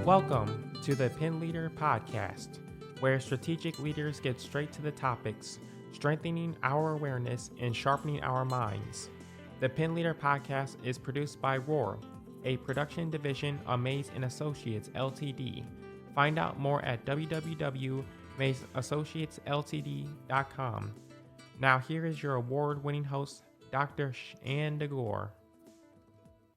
Welcome to the Pen Leader Podcast, where strategic leaders get straight to the topics, strengthening our awareness and sharpening our minds. The Pen Leader Podcast is produced by Roar, a production division of Mays & Associates Ltd. Find out more at www.maysassociatesltd.com. Now here is your award-winning host, Dr. Shanda Gore.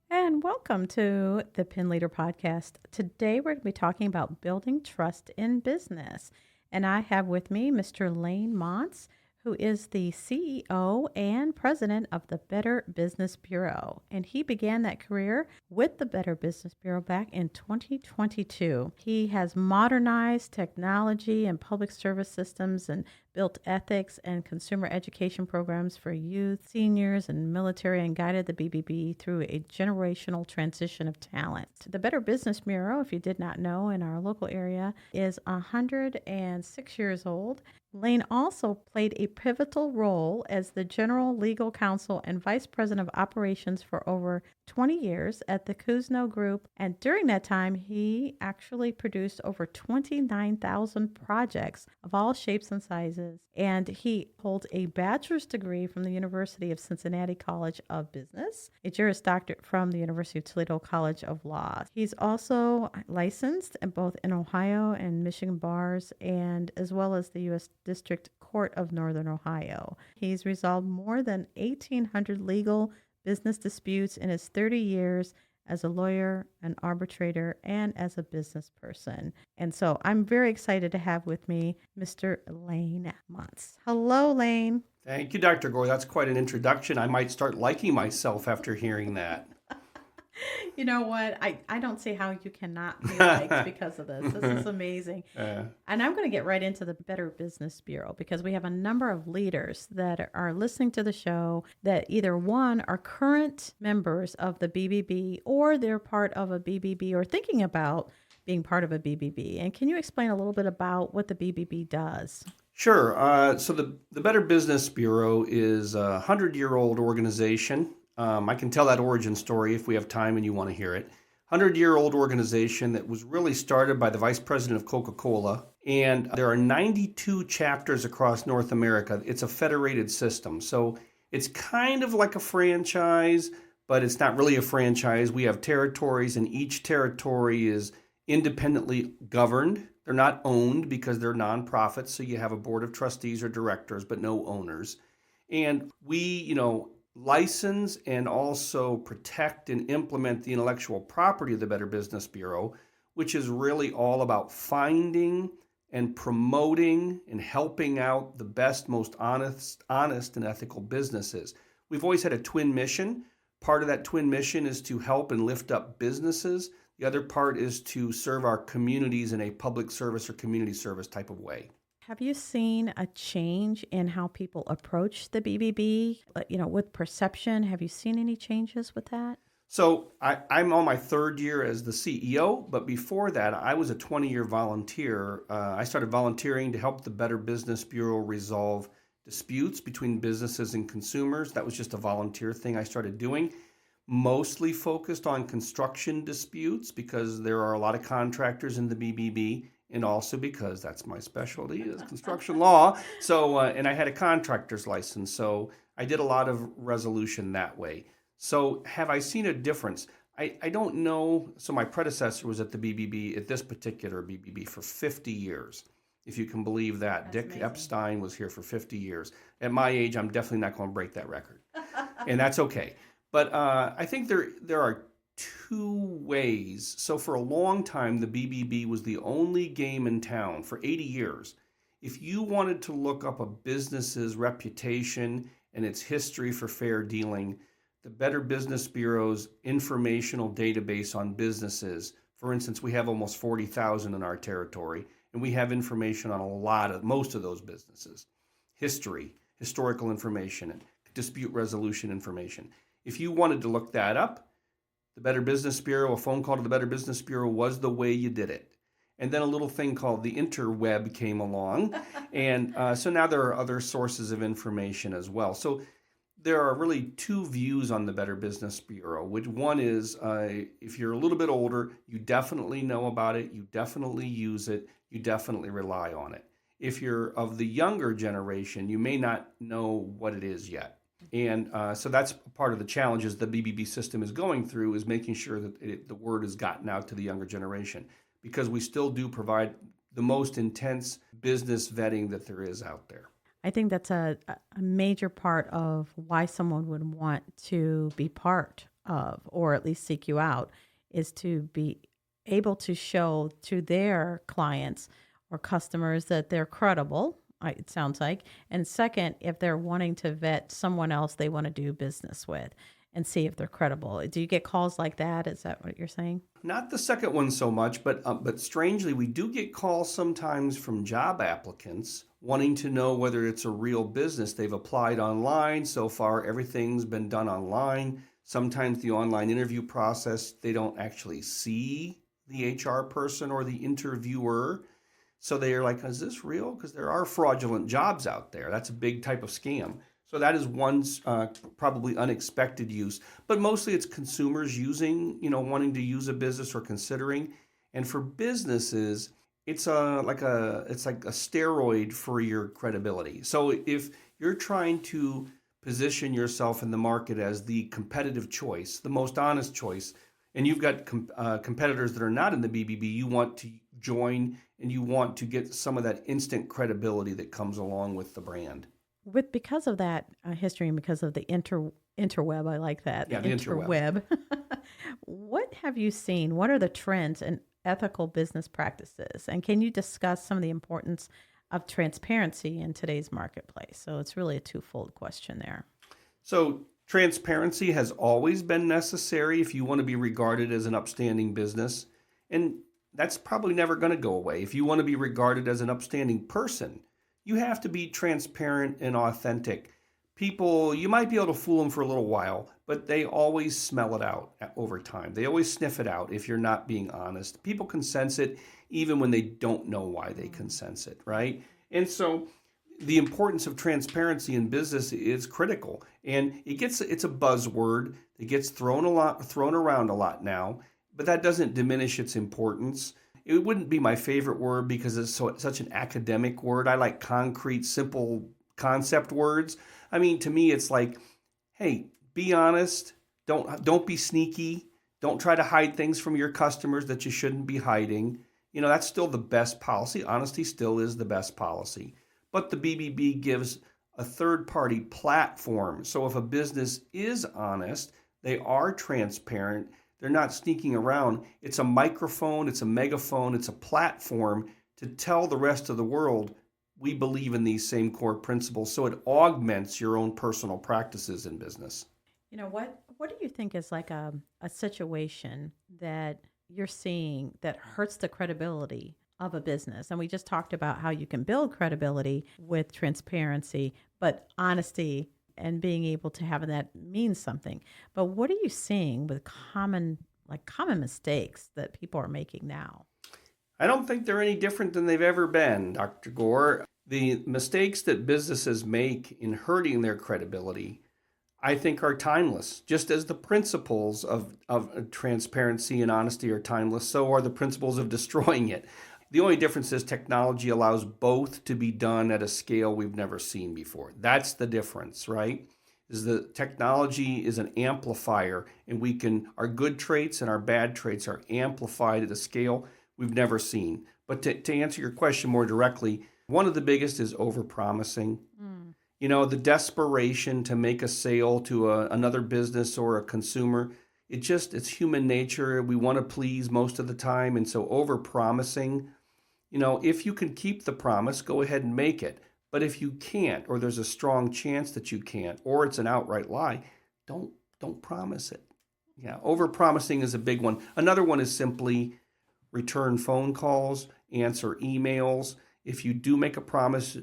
And welcome to the Pen Leader Podcast. Today we're going to be talking about building trust in business. And I have with me Mr. Lane Montz, who is the CEO and president of the Better Business Bureau. And he began that career with the Better Business Bureau back in 2022. He has modernized technology and public service systems and built ethics and consumer education programs for youth, seniors, and military, and guided the BBB through a generational transition of talent. The Better Business Bureau, if you did not know, in our local area, is 106 years old. Lane also played a pivotal role as the General Legal Counsel and Vice President of Operations for over 20 years at the Kuzno Group, and during that time, he actually produced over 29,000 projects of all shapes and sizes, and he holds a bachelor's degree from the University of Cincinnati College of Business, a Juris Doctorate from the University of Toledo College of Law. He's also licensed both in Ohio and Michigan bars, and as well as the U.S. District Court of Northern Ohio. He's resolved more than 1,800 legal business disputes in his 30 years as a lawyer, an arbitrator, and as a business person. And so I'm very excited to have with me Mr. Lane Montz. Hello, Lane. Thank you, Dr. Gore. That's quite an introduction. I might start liking myself after hearing that. You know what? I don't see how you cannot be liked because of this. This is amazing. And I'm going to get right into the Better Business Bureau because we have a number of leaders that are listening to the show that either one are current members of the BBB or they're part of a BBB or thinking about being part of a BBB. And can you explain a little bit about what the BBB does? Sure. So the Better Business Bureau is a 100-year-old organization. I can tell that origin story if we have time and you want to hear it. 100-year-old organization that was really started by the vice president of Coca-Cola. And there are 92 chapters across North America. It's a federated system. So it's kind of like a franchise, but it's not really a franchise. We have territories, and each territory is independently governed. They're not owned because they're nonprofits. So you have a board of trustees or directors, but no owners. And we, license and also protect and implement the intellectual property of the Better Business Bureau, which is really all about finding and promoting and helping out the best, most honest and ethical businesses. We've always had a twin mission. Part of that twin mission is to help and lift up businesses. The other part is to serve our communities in a public service or community service type of way. Have you seen a change in how people approach the BBB, with perception? Have you seen any changes with that? So I'm on my third year as the CEO, but before that, I was a 20-year volunteer. I started volunteering to help the Better Business Bureau resolve disputes between businesses and consumers. That was just a volunteer thing I started doing, mostly focused on construction disputes because there are a lot of contractors in the BBB. And also because that's my specialty is construction law. So, and I had a contractor's license. So I did a lot of resolution that way. So have I seen a difference? I don't know. So my predecessor was at the BBB, at this particular BBB, for 50 years. If you can believe that. That's Dick amazing. Epstein was here for 50 years. At my age, I'm definitely not going to break that record. And that's okay. But I think there are two ways. So for a long time, the BBB was the only game in town for 80 years. If you wanted to look up a business's reputation and its history for fair dealing, the Better Business Bureau's informational database on businesses, for instance, we have almost 40,000 in our territory, and we have information on most of those businesses. Historical information, and dispute resolution information. If you wanted to look that up, the Better Business Bureau, a phone call to the Better Business Bureau was the way you did it. And then a little thing called the interweb came along. And so now there are other sources of information as well. So there are really two views on the Better Business Bureau, which one is if you're a little bit older, you definitely know about it, you definitely use it, you definitely rely on it. If you're of the younger generation, you may not know what it is yet. And so that's part of the challenges the BBB system is going through, is making sure that the word has gotten out to the younger generation, because we still do provide the most intense business vetting that there is out there. I think that's a major part of why someone would want to be part of, or at least seek you out, is to be able to show to their clients or customers that they're credible, it sounds like. And second, if they're wanting to vet someone else they want to do business with and see if they're credible. Do you get calls like that? Is that what you're saying? Not the second one so much, but strangely, we do get calls sometimes from job applicants wanting to know whether it's a real business. They've applied online. So far, everything's been done online. Sometimes the online interview process, they don't actually see the HR person or the interviewer. So they're like, is this real? Because there are fraudulent jobs out there. That's a big type of scam. So that is one probably unexpected use. But mostly it's consumers using, wanting to use a business or considering. And for businesses, it's like a steroid for your credibility. So if you're trying to position yourself in the market as the competitive choice, the most honest choice, and you've got competitors that are not in the BBB, you want to join and you want to get some of that instant credibility that comes along with the brand. Because of that history and because of the interweb, I like that. Yeah, the interweb. What have you seen? What are the trends in ethical business practices? And can you discuss some of the importance of transparency in today's marketplace? So it's really a twofold question there. So transparency has always been necessary if you want to be regarded as an upstanding business. And that's probably never going to go away. If you want to be regarded as an upstanding person, you have to be transparent and authentic. People, you might be able to fool them for a little while, but they always smell it out over time. They always sniff it out if you're not being honest. People can sense it even when they don't know why they can sense it, right? And so the importance of transparency in business is critical. And it's a buzzword. It gets thrown around a lot now, but that doesn't diminish its importance. It wouldn't be my favorite word because it's such an academic word. I like concrete, simple concept words. I mean, to me, it's like, hey, be honest. Don't be sneaky. Don't try to hide things from your customers that you shouldn't be hiding. That's still the best policy. Honesty still is the best policy. But the BBB gives a third-party platform. So if a business is honest, they are transparent, they're not sneaking around. It's a microphone, it's a megaphone, it's a platform to tell the rest of the world we believe in these same core principles. So it augments your own personal practices in business. What do you think is like a situation that you're seeing that hurts the credibility of a business? And we just talked about how you can build credibility with transparency, but honesty and being able to have that means something. But what are you seeing with common mistakes that people are making now? I don't think they're any different than they've ever been, Dr. Gore. The mistakes that businesses make in hurting their credibility, I think, are timeless. Just as the principles of transparency and honesty are timeless, so are the principles of destroying it. The only difference is technology allows both to be done at a scale we've never seen before. That's the difference, right? Is the technology is an amplifier, and our good traits and our bad traits are amplified at a scale we've never seen. But to answer your question more directly, one of the biggest is overpromising. The desperation to make a sale to another business or a consumer. It's human nature. We want to please most of the time. And so overpromising, if you can keep the promise, go ahead and make it. But if you can't, or there's a strong chance that you can't, or it's an outright lie, don't promise it. Yeah, overpromising is a big one. Another one is simply return phone calls, answer emails. If you do make a promise,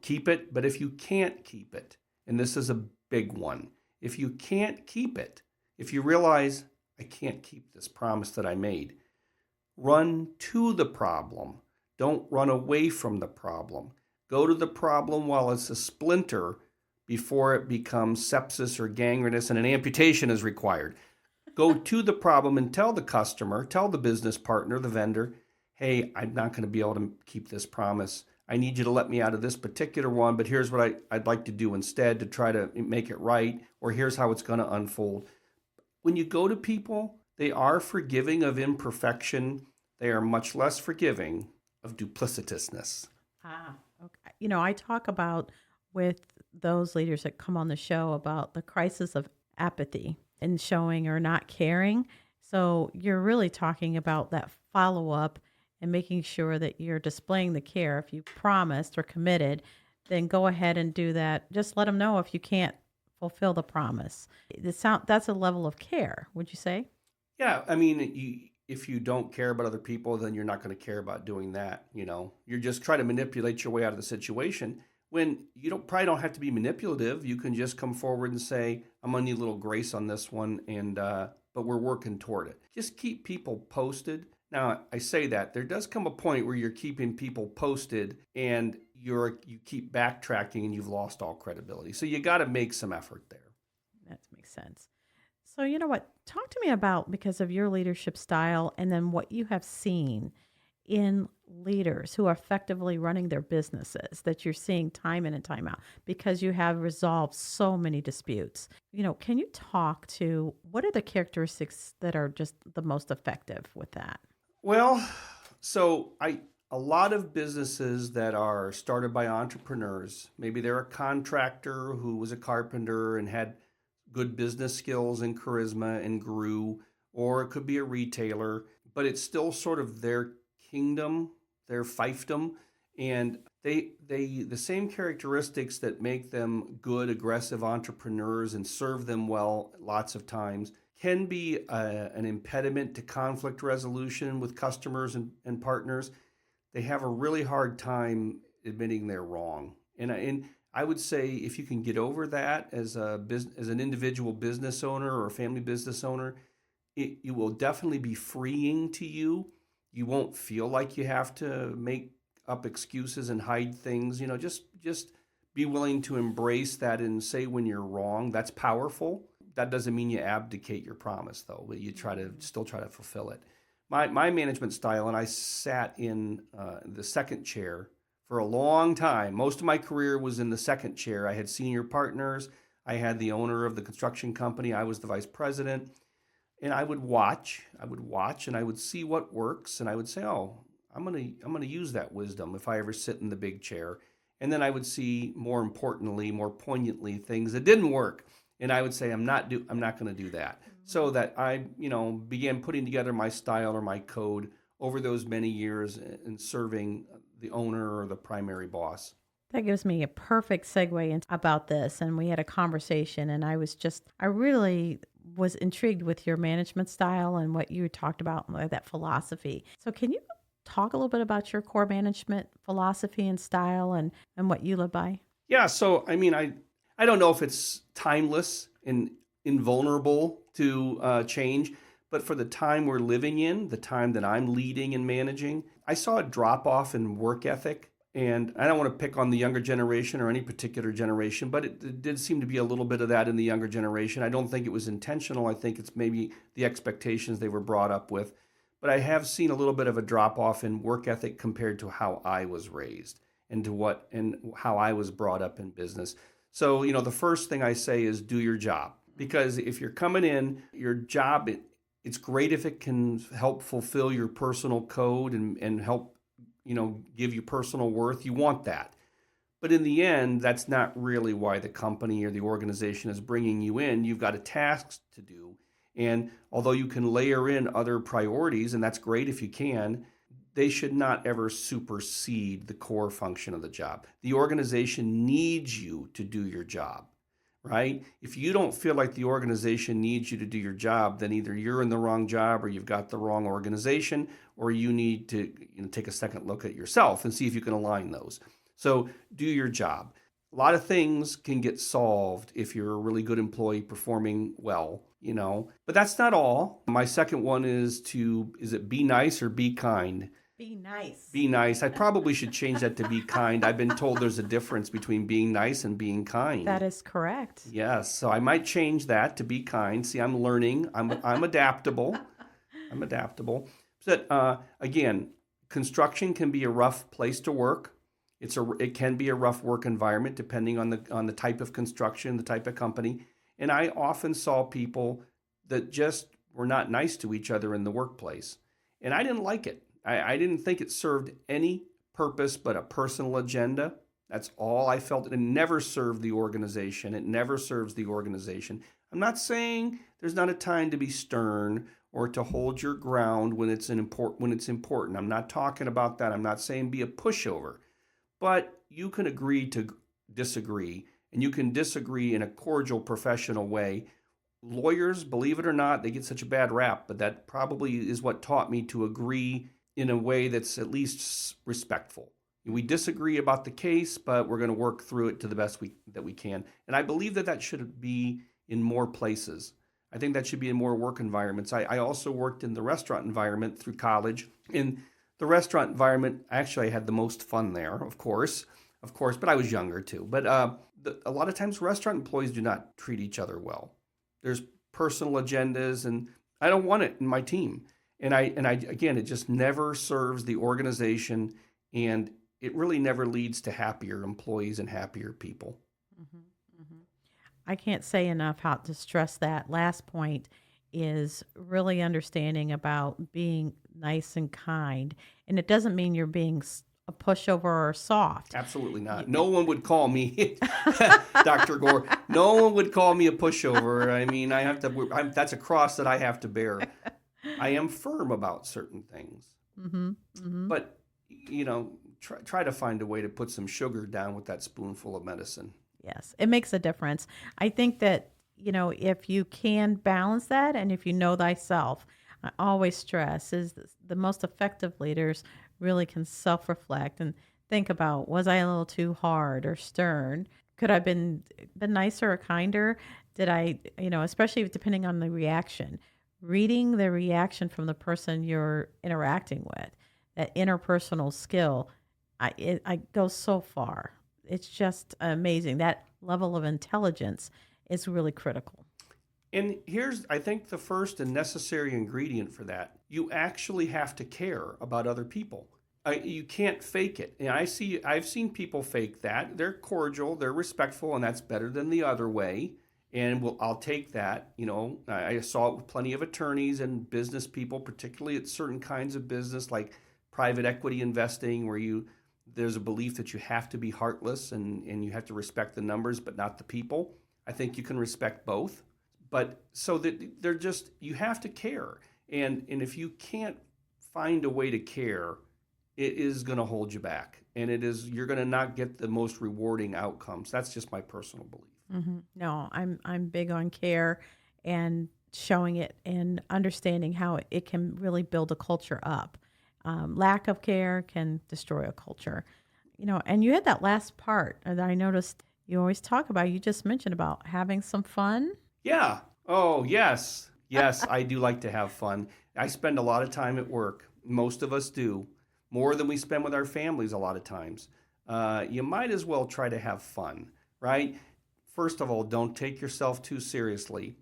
keep it. But if you can't keep it, and this is a big one, if you can't keep it, if you realize I can't keep this promise that I made, run to the problem. Don't run away from the problem. Go to the problem while it's a splinter before it becomes sepsis or gangrenous and an amputation is required. Go to the problem and tell the customer, tell the business partner, the vendor, hey, I'm not going to be able to keep this promise. I need you to let me out of this particular one, but here's what I'd like to do instead to try to make it right, or here's how it's going to unfold. When you go to people, they are forgiving of imperfection. They are much less forgiving of duplicitousness. Okay. I talk about with those leaders that come on the show about the crisis of apathy and showing or not caring. So you're really talking about that follow-up and making sure that you're displaying the care. If you promised or committed, then go ahead and do that. Just let them know if you can't fulfill the promise. That's a level of care, would you say? Yeah, I mean, if you don't care about other people, then you're not going to care about doing that. You're just trying to manipulate your way out of the situation. When you probably don't have to be manipulative, you can just come forward and say, "I'm going to need a little grace on this one," but we're working toward it. Just keep people posted. Now, I say that there does come a point where you're keeping people posted and you keep backtracking and you've lost all credibility. So you got to make some effort there. That makes sense. So you know what? Talk to me about, because of your leadership style and then what you have seen in leaders who are effectively running their businesses that you're seeing time in and time out, because you have resolved so many disputes. Can you talk to what are the characteristics that are just the most effective with that? Well, so a lot of businesses that are started by entrepreneurs, maybe they're a contractor who was a carpenter and had good business skills and charisma and grew, or it could be a retailer, but it's still sort of their kingdom, their fiefdom, and the same characteristics that make them good, aggressive entrepreneurs and serve them well lots of times can be an impediment to conflict resolution with customers and partners. They have a really hard time admitting they're wrong. And I would say if you can get over that as an individual business owner or a family business owner, it will definitely be freeing to you. You won't feel like you have to make up excuses and hide things. Just be willing to embrace that and say when you're wrong. That's powerful. That doesn't mean you abdicate your promise, though, but you still try to fulfill it. My management style, and I sat in the second chair for a long time. Most of my career was in the second chair. I had senior partners. I had the owner of the construction company. I was the vice president. And I would watch, and I would see what works. And I would say, oh, I'm gonna use that wisdom if I ever sit in the big chair. And then I would see, more importantly, more poignantly, things that didn't work. And I would say, I'm not going to do that. Mm-hmm. So that I, began putting together my style or my code over those many years and serving the owner or the primary boss. That gives me a perfect segue about this. And we had a conversation, and I really was intrigued with your management style and what you talked about, that philosophy. So can you talk a little bit about your core management philosophy and style and what you live by? Yeah. So, I don't know if it's timeless and invulnerable to change, but for the time we're living in, the time that I'm leading and managing, I saw a drop off in work ethic. And I don't want to pick on the younger generation or any particular generation, but it did seem to be a little bit of that in the younger generation. I don't think it was intentional. I think it's maybe the expectations they were brought up with. But I have seen a little bit of a drop off in work ethic compared to how I was raised and how I was brought up in business. So, the first thing I say is do your job, because if you're coming in, your job, it's great if it can help fulfill your personal code and help, give you personal worth. You want that. But in the end, that's not really why the company or the organization is bringing you in. You've got a task to do. And although you can layer in other priorities, and that's great if you can, they should not ever supersede the core function of the job. The organization needs you to do your job, right? If you don't feel like the organization needs you to do your job, then either you're in the wrong job or you've got the wrong organization, or you need to take a second look at yourself and see if you can align those. So do your job. A lot of things can get solved if you're a really good employee performing well, but that's not all. My second one is be nice or be kind. Be nice. Be nice. I probably should change that to be kind. I've been told there's a difference between being nice and being kind. That is correct. Yes, so I might change that to be kind. See, I'm learning. I'm adaptable. I'm adaptable. But again, construction can be a rough place to work. It can be a rough work environment depending on the type of construction, the type of company. And I often saw people that just were not nice to each other in the workplace. And I didn't like it. I didn't think it served any purpose but a personal agenda. That's all I felt. It never served the organization. It never serves the organization. I'm not saying there's not a time to be stern or to hold your ground when it's important. I'm not talking about that. I'm not saying be a pushover. But you can agree to disagree, and you can disagree in a cordial, professional way. Lawyers, believe it or not, they get such a bad rap, but that probably is what taught me to agree in a way that's at least respectful. We disagree about the case, but we're going to work through it to the best that we can. And I believe that should be in more places. I think that should be in more work environments. I also worked in the restaurant environment through college. In the restaurant environment, actually, I had the most fun there, of course, but I was younger too. But a lot of times restaurant employees do not treat each other well. There's personal agendas, and I don't want it in my team. And I again, it just never serves the organization, and it really never leads to happier employees and happier people. Mm-hmm, mm-hmm. I can't say enough how to stress that last point is really understanding about being nice and kind. And it doesn't mean you're being a pushover or soft. Absolutely not. No one would call me, Dr. Gore, no one would call me a pushover. I mean, that's a cross that I have to bear. I am firm about certain things. Mm-hmm, mm-hmm. But, try to find a way to put some sugar down with that spoonful of medicine. Yes, it makes a difference. I think that, if you can balance that and if you know thyself, I always stress is the most effective leaders really can self-reflect and think about, was I a little too hard or stern? Could I have been nicer or kinder? Did I, especially depending on the reaction, reading the reaction from the person you're interacting with, that interpersonal skill, I go so far. It's just amazing. That level of intelligence is really critical. And here's, I think, the first and necessary ingredient for that. You actually have to care about other people. You can't fake it. And I've seen people fake that. They're cordial, they're respectful, and that's better than the other way. And I'll take that. I saw it with plenty of attorneys and business people, particularly at certain kinds of business like private equity investing, where there's a belief that you have to be heartless and you have to respect the numbers but not the people. I think you can respect both. But so that they're just, you have to care. And if you can't find a way to care, it is going to hold you back. And you're going to not get the most rewarding outcomes. That's just my personal belief. Mm-hmm. No, I'm big on care and showing it and understanding how it can really build a culture up. Lack of care can destroy a culture. And you had that last part that I noticed you always talk about. You just mentioned about having some fun. Yeah. Oh, yes. Yes, I do like to have fun. I spend a lot of time at work. Most of us do. More than we spend with our families a lot of times. You might as well try to have fun, right? First of all, don't take yourself too seriously.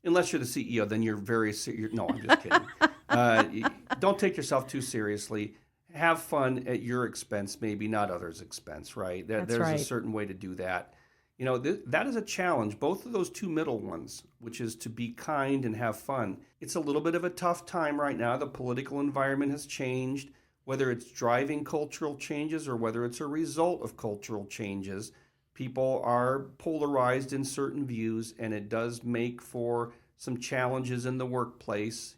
Unless you're the CEO, then you're very serious. No, I'm just kidding. Don't take yourself too seriously. Have fun at your expense, maybe not others' expense, right? There's right. A certain way to do that. That is a challenge. Both of those two middle ones, which is to be kind and have fun. It's a little bit of a tough time right now. The political environment has changed, whether it's driving cultural changes or whether it's a result of cultural changes. People are polarized in certain views, and it does make for some challenges in the workplace.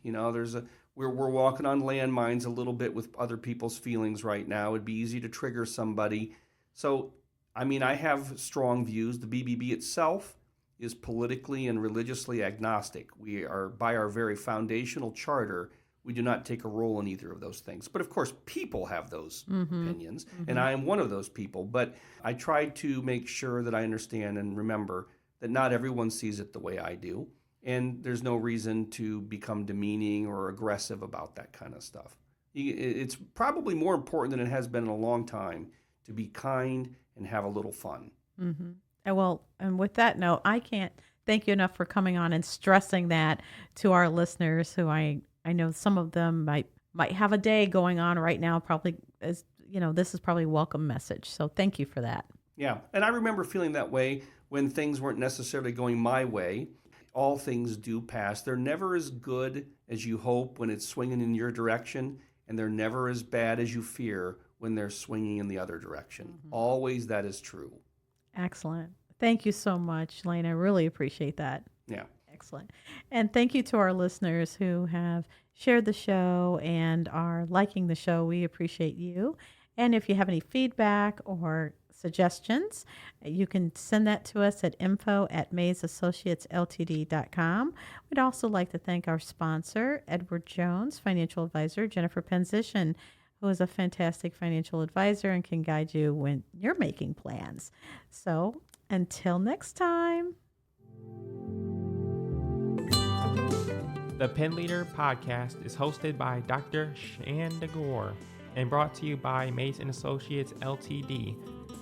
We're walking on landmines a little bit with other people's feelings right now. It'd be easy to trigger somebody. So, I have strong views. The BBB itself is politically and religiously agnostic. We are, by our very foundational charter, we do not take a role in either of those things. But of course, people have those opinions, and I am one of those people. But I try to make sure that I understand and remember that not everyone sees it the way I do, and there's no reason to become demeaning or aggressive about that kind of stuff. It's probably more important than it has been in a long time to be kind and have a little fun. Mm-hmm. And with that note, I can't thank you enough for coming on and stressing that to our listeners who I know some of them might have a day going on right now, probably as this is probably a welcome message. So thank you for that. Yeah. And I remember feeling that way when things weren't necessarily going my way. All things do pass. They're never as good as you hope when it's swinging in your direction, and they're never as bad as you fear when they're swinging in the other direction. Mm-hmm. Always that is true. Excellent. Thank you so much, Lane. I really appreciate that. Yeah. Excellent. And thank you to our listeners who have shared the show and are liking the show. We appreciate you. And if you have any feedback or suggestions, you can send that to us at info@mazeassociatesltd.com. We'd also like to thank our sponsor, Edward Jones, financial advisor, Jennifer Penzition, who is a fantastic financial advisor and can guide you when you're making plans. So until next time. The Pen Leader Podcast is hosted by Dr. Shanda Gore and brought to you by Maze & Associates LTD,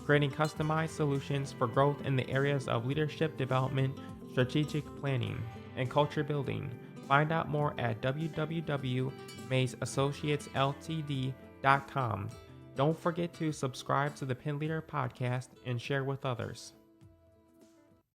creating customized solutions for growth in the areas of leadership development, strategic planning, and culture building. Find out more at www.mazeassociatesltd.com. Don't forget to subscribe to the Pen Leader Podcast and share with others.